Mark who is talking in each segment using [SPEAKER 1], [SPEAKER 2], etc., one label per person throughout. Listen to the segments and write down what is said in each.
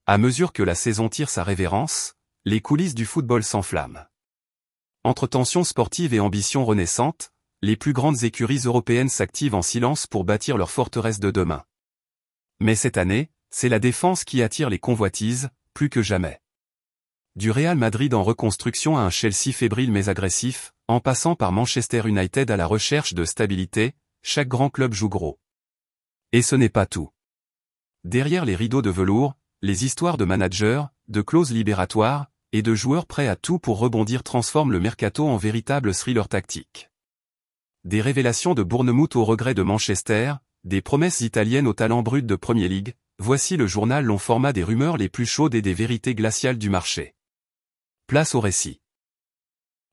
[SPEAKER 1] À mesure que la saison tire sa révérence, les coulisses du football s'enflamment. Entre tensions sportives et ambitions renaissantes, les plus grandes écuries européennes s'activent en silence pour bâtir leur forteresse de demain. Mais cette année, c'est la défense qui attire les convoitises, plus que jamais. Du Real Madrid en reconstruction à un Chelsea fébrile mais agressif, en passant par Manchester United à la recherche de stabilité, chaque grand club joue gros. Et ce n'est pas tout. Derrière les rideaux de velours, les histoires de managers, de clauses libératoires, et de joueurs prêts à tout pour rebondir transforment le mercato en véritable thriller tactique. Des révélations de Bournemouth au regret de Manchester, des promesses italiennes au talent brut de Premier League, voici le journal long format des rumeurs les plus chaudes et des vérités glaciales du marché. Place au récit.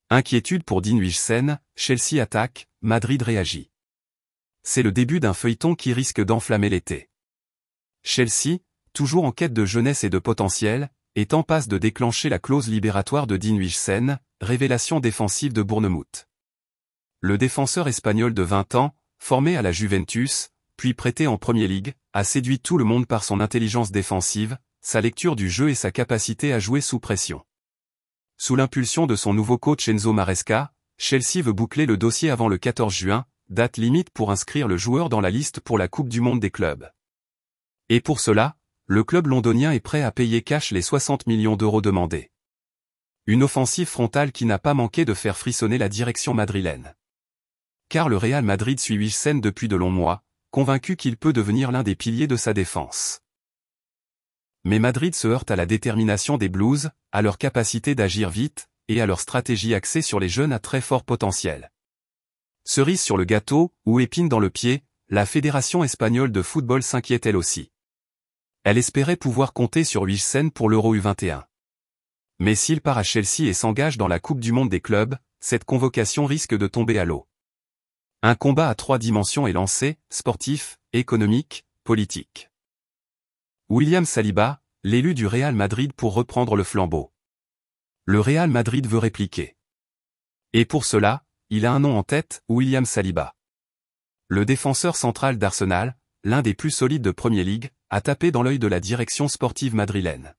[SPEAKER 1] Inquiétude pour Dean Huijsen, Chelsea attaque, Madrid réagit. C'est le début d'un feuilleton qui risque d'enflammer l'été. Chelsea, toujours en quête de jeunesse et de potentiel, est en passe de déclencher la clause libératoire de Dean Huijsen, révélation défensive de Bournemouth. Le défenseur espagnol de 20 ans, formé à la Juventus, puis prêté en Premier League, a séduit tout le monde par son intelligence défensive, sa lecture du jeu et sa capacité à jouer sous pression. Sous l'impulsion de son nouveau coach Enzo Maresca, Chelsea veut boucler le dossier avant le 14 juin, date limite pour inscrire le joueur dans la liste pour la Coupe du Monde des clubs. Et pour cela, le club londonien est prêt à payer cash les 60 millions d'euros demandés. Une offensive frontale qui n'a pas manqué de faire frissonner la direction madrilène. Car le Real Madrid suit Huijsen depuis de longs mois, convaincu qu'il peut devenir l'un des piliers de sa défense. Mais Madrid se heurte à la détermination des Blues, à leur capacité d'agir vite, et à leur stratégie axée sur les jeunes à très fort potentiel. Cerise sur le gâteau, ou épine dans le pied, la Fédération espagnole de football s'inquiète elle aussi. Elle espérait pouvoir compter sur Huijsen pour l'Euro U21. Mais s'il part à Chelsea et s'engage dans la Coupe du Monde des clubs, cette convocation risque de tomber à l'eau. Un combat à 3 dimensions est lancé, sportif, économique, politique. William Saliba, l'élu du Real Madrid pour reprendre le flambeau. Le Real Madrid veut répliquer. Et pour cela, il a un nom en tête, William Saliba. Le défenseur central d'Arsenal, l'un des plus solides de Premier League, a tapé dans l'œil de la direction sportive madrilène.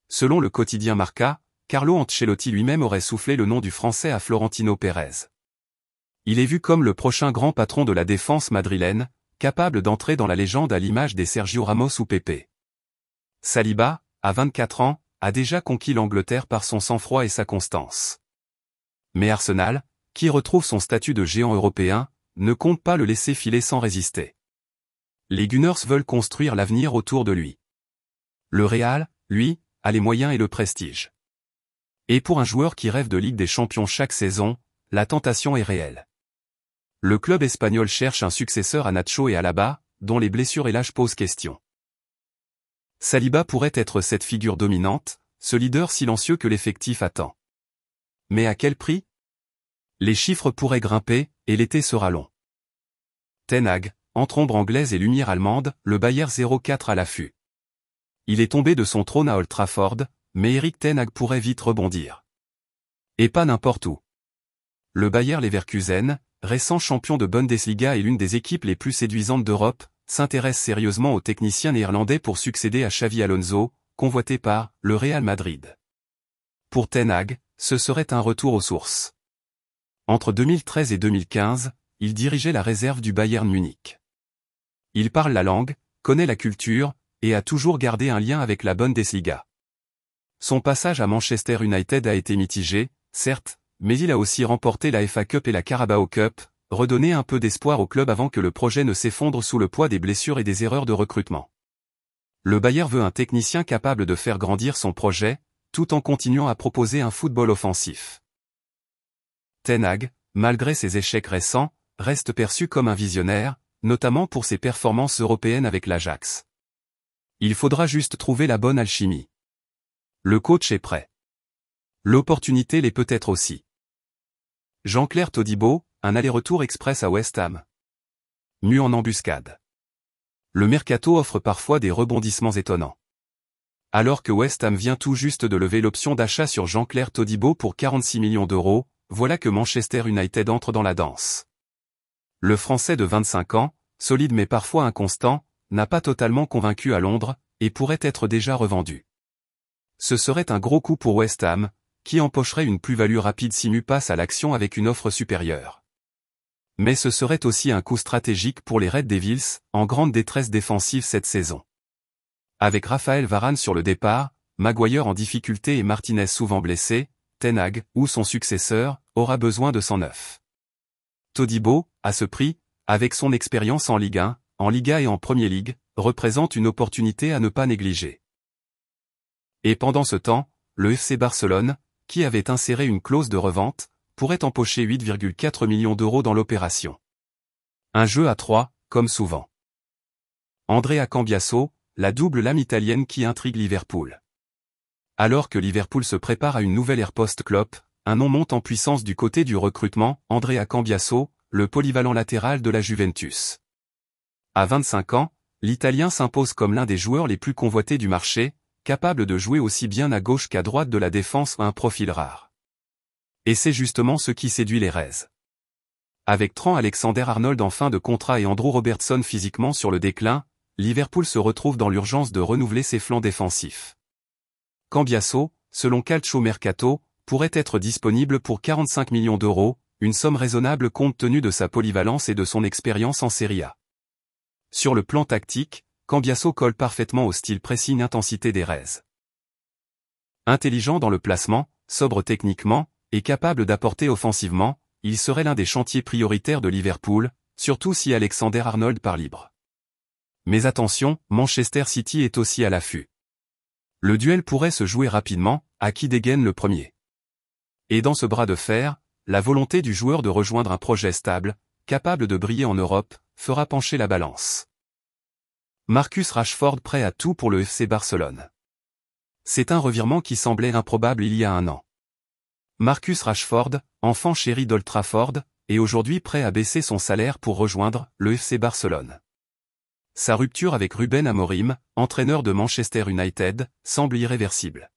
[SPEAKER 1] Selon le quotidien Marca, Carlo Ancelotti lui-même aurait soufflé le nom du Français à Florentino Pérez. Il est vu comme le prochain grand patron de la défense madrilène, capable d'entrer dans la légende à l'image des Sergio Ramos ou Pepe. Saliba, à 24 ans, a déjà conquis l'Angleterre par son sang-froid et sa constance. Mais Arsenal, qui retrouve son statut de géant européen, ne compte pas le laisser filer sans résister. Les Gunners veulent construire l'avenir autour de lui. Le Real, lui, a les moyens et le prestige. Et pour un joueur qui rêve de Ligue des Champions chaque saison, la tentation est réelle. Le club espagnol cherche un successeur à Nacho et Alaba, dont les blessures et l'âge posent question. Saliba pourrait être cette figure dominante, ce leader silencieux que l'effectif attend. Mais à quel prix? Les chiffres pourraient grimper, et l'été sera long. Ten Hag, entre ombre anglaise et lumière allemande, le Bayer 04 à l'affût. Il est tombé de son trône à Old Trafford, mais Erik ten Hag pourrait vite rebondir. Et pas n'importe où. Le Bayer Leverkusen, récent champion de Bundesliga et l'une des équipes les plus séduisantes d'Europe, s'intéresse sérieusement au technicien néerlandais pour succéder à Xavi Alonso, convoité par le Real Madrid. Pour ten Hag, ce serait un retour aux sources. Entre 2013 et 2015, il dirigeait la réserve du Bayern Munich. Il parle la langue, connaît la culture, et a toujours gardé un lien avec la Bundesliga. Son passage à Manchester United a été mitigé, certes, mais il a aussi remporté la FA Cup et la Carabao Cup, redonné un peu d'espoir au club avant que le projet ne s'effondre sous le poids des blessures et des erreurs de recrutement. Le Bayern veut un technicien capable de faire grandir son projet, tout en continuant à proposer un football offensif. Ten Hag, malgré ses échecs récents, reste perçu comme un visionnaire, notamment pour ses performances européennes avec l'Ajax. Il faudra juste trouver la bonne alchimie. Le coach est prêt. L'opportunité l'est peut-être aussi. Jean-Claire Todibo, un aller-retour express à West Ham. Mu en embuscade. Le mercato offre parfois des rebondissements étonnants. Alors que West Ham vient tout juste de lever l'option d'achat sur Jean-Claire Todibo pour 46 millions d'euros, voilà que Manchester United entre dans la danse. Le Français de 25 ans, solide mais parfois inconstant, n'a pas totalement convaincu à Londres, et pourrait être déjà revendu. Ce serait un gros coup pour West Ham, qui empocherait une plus-value rapide si Mu passe à l'action avec une offre supérieure. Mais ce serait aussi un coup stratégique pour les Red Devils, en grande détresse défensive cette saison. Avec Raphaël Varane sur le départ, Maguire en difficulté et Martinez souvent blessé, Ten Hag, ou son successeur, aura besoin de 109. Todibo, à ce prix, avec son expérience en Ligue 1, en Liga et en Premier League, représente une opportunité à ne pas négliger. Et pendant ce temps, le FC Barcelone, qui avait inséré une clause de revente, pourrait empocher 8,4 millions d'euros dans l'opération. Un jeu à 3, comme souvent. Andrea Cambiasso, la double lame italienne qui intrigue Liverpool. Alors que Liverpool se prépare à une nouvelle ère post-Klopp, un nom monte en puissance du côté du recrutement, Andrea Cambiasso, le polyvalent latéral de la Juventus. À 25 ans, l'Italien s'impose comme l'un des joueurs les plus convoités du marché, capable de jouer aussi bien à gauche qu'à droite de la défense à un profil rare. Et c'est justement ce qui séduit les Reds. Avec Trent Alexander-Arnold en fin de contrat et Andrew Robertson physiquement sur le déclin, Liverpool se retrouve dans l'urgence de renouveler ses flancs défensifs. Cambiasso, selon Calcio Mercato, pourrait être disponible pour 45 millions d'euros, une somme raisonnable compte tenu de sa polyvalence et de son expérience en Serie A. Sur le plan tactique, Cambiasso colle parfaitement au style pressing-intensité des Reds. Intelligent dans le placement, sobre techniquement, et capable d'apporter offensivement, il serait l'un des chantiers prioritaires de Liverpool, surtout si Alexander-Arnold part libre. Mais attention, Manchester City est aussi à l'affût. Le duel pourrait se jouer rapidement, à qui dégaine le premier. Et dans ce bras de fer, la volonté du joueur de rejoindre un projet stable, capable de briller en Europe, fera pencher la balance. Marcus Rashford prêt à tout pour le FC Barcelone. C'est un revirement qui semblait improbable il y a un an. Marcus Rashford, enfant chéri d'Old Trafford, est aujourd'hui prêt à baisser son salaire pour rejoindre le FC Barcelone. Sa rupture avec Ruben Amorim, entraîneur de Manchester United, semble irréversible.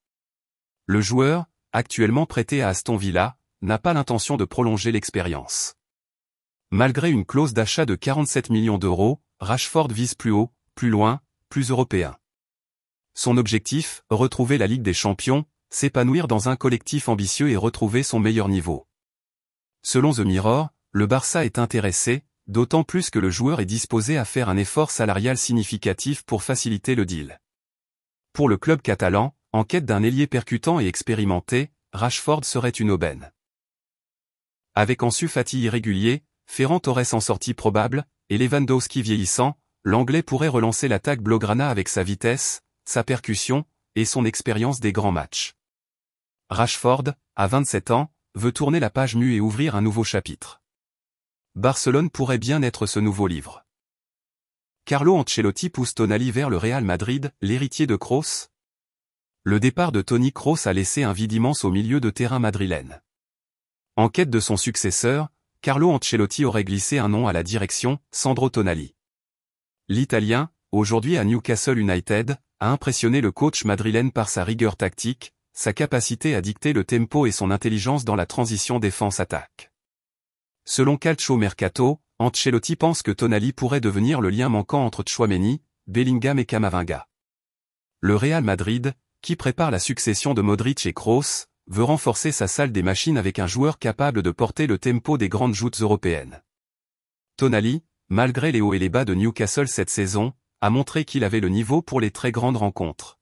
[SPEAKER 1] Le joueur, actuellement prêté à Aston Villa, n'a pas l'intention de prolonger l'expérience. Malgré une clause d'achat de 47 millions d'euros, Rashford vise plus haut, plus loin, plus européen. Son objectif, retrouver la Ligue des Champions, s'épanouir dans un collectif ambitieux et retrouver son meilleur niveau. Selon The Mirror, le Barça est intéressé, d'autant plus que le joueur est disposé à faire un effort salarial significatif pour faciliter le deal. Pour le club catalan, en quête d'un ailier percutant et expérimenté, Rashford serait une aubaine. Avec Ansu Fati irrégulier, Ferran Torres en sortie probable, et Lewandowski vieillissant, l'Anglais pourrait relancer l'attaque blaugrana avec sa vitesse, sa percussion, et son expérience des grands matchs. Rashford, à 27 ans, veut tourner la page mue et ouvrir un nouveau chapitre. Barcelone pourrait bien être ce nouveau livre. Carlo Ancelotti pousse Tonali vers le Real Madrid, l'héritier de Kroos. Le départ de Toni Kroos a laissé un vide immense au milieu de terrain madrilène. En quête de son successeur, Carlo Ancelotti aurait glissé un nom à la direction, Sandro Tonali. L'Italien, aujourd'hui à Newcastle United, a impressionné le coach madrilène par sa rigueur tactique, sa capacité à dicter le tempo et son intelligence dans la transition défense-attaque. Selon Calcio Mercato, Ancelotti pense que Tonali pourrait devenir le lien manquant entre Tchouaméni, Bellingham et Camavinga. Le Real Madrid, qui prépare la succession de Modric et Kroos, veut renforcer sa salle des machines avec un joueur capable de porter le tempo des grandes joutes européennes. Tonali, malgré les hauts et les bas de Newcastle cette saison, a montré qu'il avait le niveau pour les très grandes rencontres.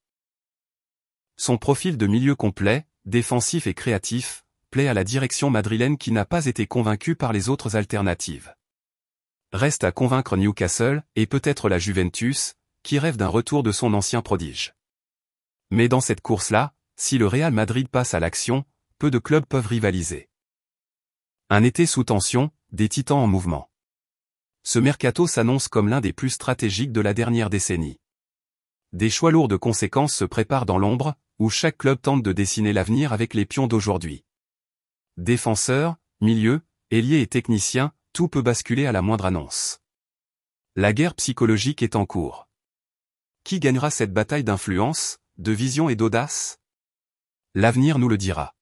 [SPEAKER 1] Son profil de milieu complet, défensif et créatif, plaît à la direction madrilène qui n'a pas été convaincue par les autres alternatives. Reste à convaincre Newcastle, et peut-être la Juventus, qui rêve d'un retour de son ancien prodige. Mais dans cette course-là, si le Real Madrid passe à l'action, peu de clubs peuvent rivaliser. Un été sous tension, des titans en mouvement. Ce mercato s'annonce comme l'un des plus stratégiques de la dernière décennie. Des choix lourds de conséquences se préparent dans l'ombre, où chaque club tente de dessiner l'avenir avec les pions d'aujourd'hui. Défenseurs, milieux, ailiers et techniciens, tout peut basculer à la moindre annonce. La guerre psychologique est en cours. Qui gagnera cette bataille d'influence, de vision et d'audace ? L'avenir nous le dira.